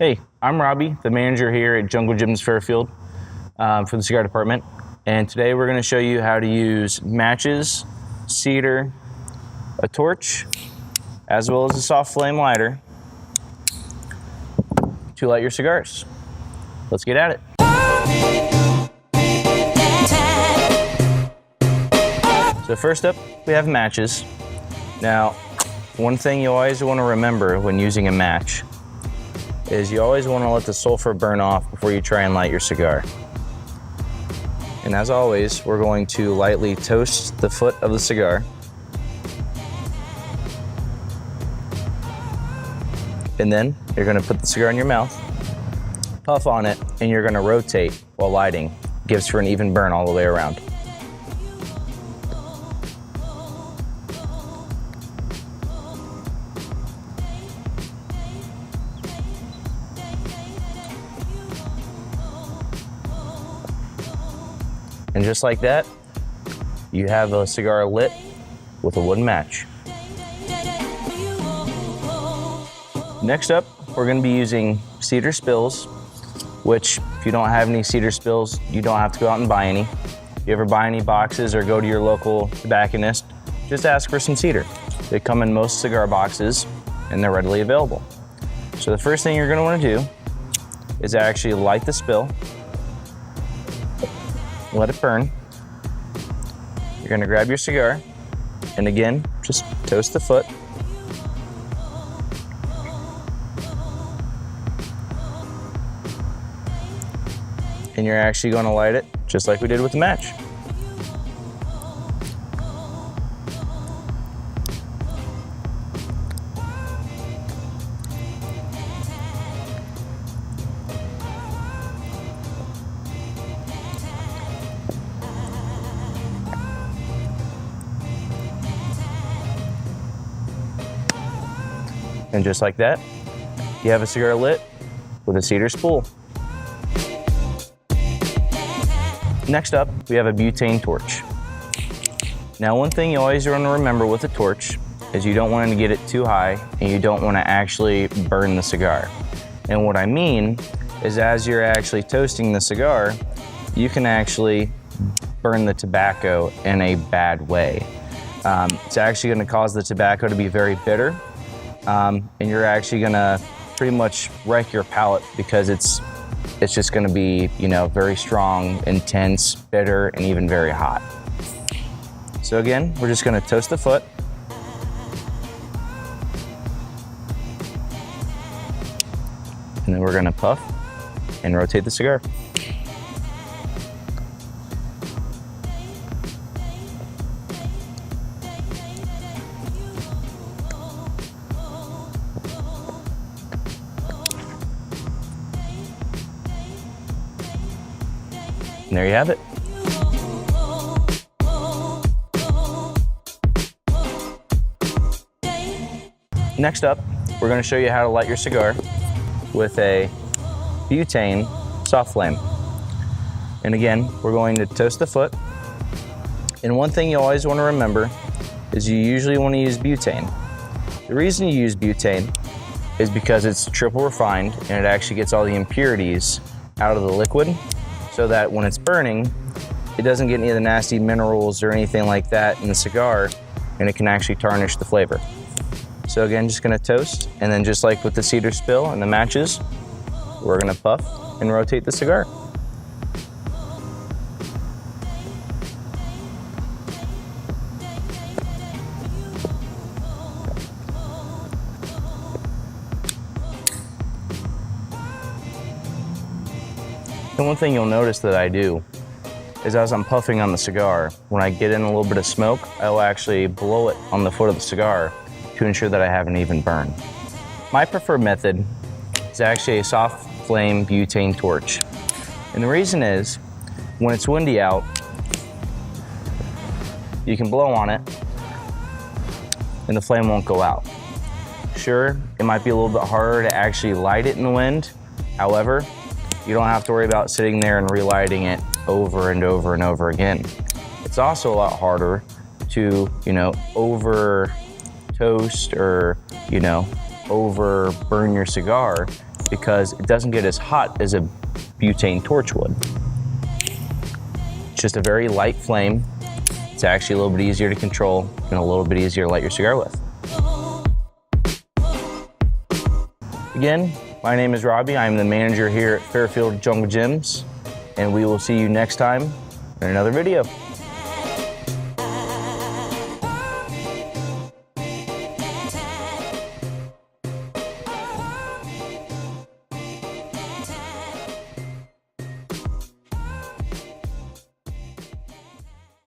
Hey, I'm Robbie, the manager here at Jungle Gyms Fairfield for the cigar department. And today we're going to show you how to use matches, cedar, a torch, as well as a soft flame lighter to light your cigars. Let's get at it. So first up, we have matches. Now, one thing you always want to remember when using a match is you always want to let the sulfur burn off before you try and light your cigar. And as always, we're going to lightly toast the foot of the cigar. And then you're going to put the cigar in your mouth, puff on it, and you're going to rotate while lighting. Gives for an even burn all the way around. And just like that, you have a cigar lit with a wooden match. Next up, we're going to be using cedar spills, which if you don't have any cedar spills, you don't have to go out and buy any. If you ever buy any boxes or go to your local tobacconist, just ask for some cedar. They come in most cigar boxes and they're readily available. So the first thing you're going to want to do is actually light the spill. Let it burn. You're going to grab your cigar and again, just toast the foot. And you're actually going to light it just like we did with the match. And just like that, you have a cigar lit with a cedar spool. Next up, we have a butane torch. Now, one thing you always want to remember with a torch is you don't want to get it too high and you don't want to actually burn the cigar. And what I mean is as you're actually toasting the cigar, you can actually burn the tobacco in a bad way. It's actually going to cause the tobacco to be very bitter. And you're actually gonna pretty much wreck your palate because it's just gonna be, very strong, intense, bitter, and even very hot. So again, we're just gonna toast the foot. And then we're gonna puff and rotate the cigar. And there you have it. Next up, we're going to show you how to light your cigar with a butane soft flame. And again, we're going to toast the foot. And one thing you always want to remember is you usually want to use butane. The reason you use butane is because it's triple refined and it actually gets all the impurities out of the liquid, so that when it's burning, it doesn't get any of the nasty minerals or anything like that in the cigar, and it can actually tarnish the flavor. So again, just gonna toast, and then just like with the cedar spill and the matches, we're gonna puff and rotate the cigar. And one thing you'll notice that I do is as I'm puffing on the cigar, when I get in a little bit of smoke, I will actually blow it on the foot of the cigar to ensure that I have an even burn. My preferred method is actually a soft flame butane torch. And the reason is, when it's windy out, you can blow on it and the flame won't go out. Sure, it might be a little bit harder to actually light it in the wind. However, you don't have to worry about sitting there and relighting it over and over and over again. It's also a lot harder to, over toast or, over burn your cigar because it doesn't get as hot as a butane torch would. It's just a very light flame. It's actually a little bit easier to control and a little bit easier to light your cigar with. Again, my name is Robbie. I'm the manager here at Fairfield Jungle Gyms, and we will see you next time in another video.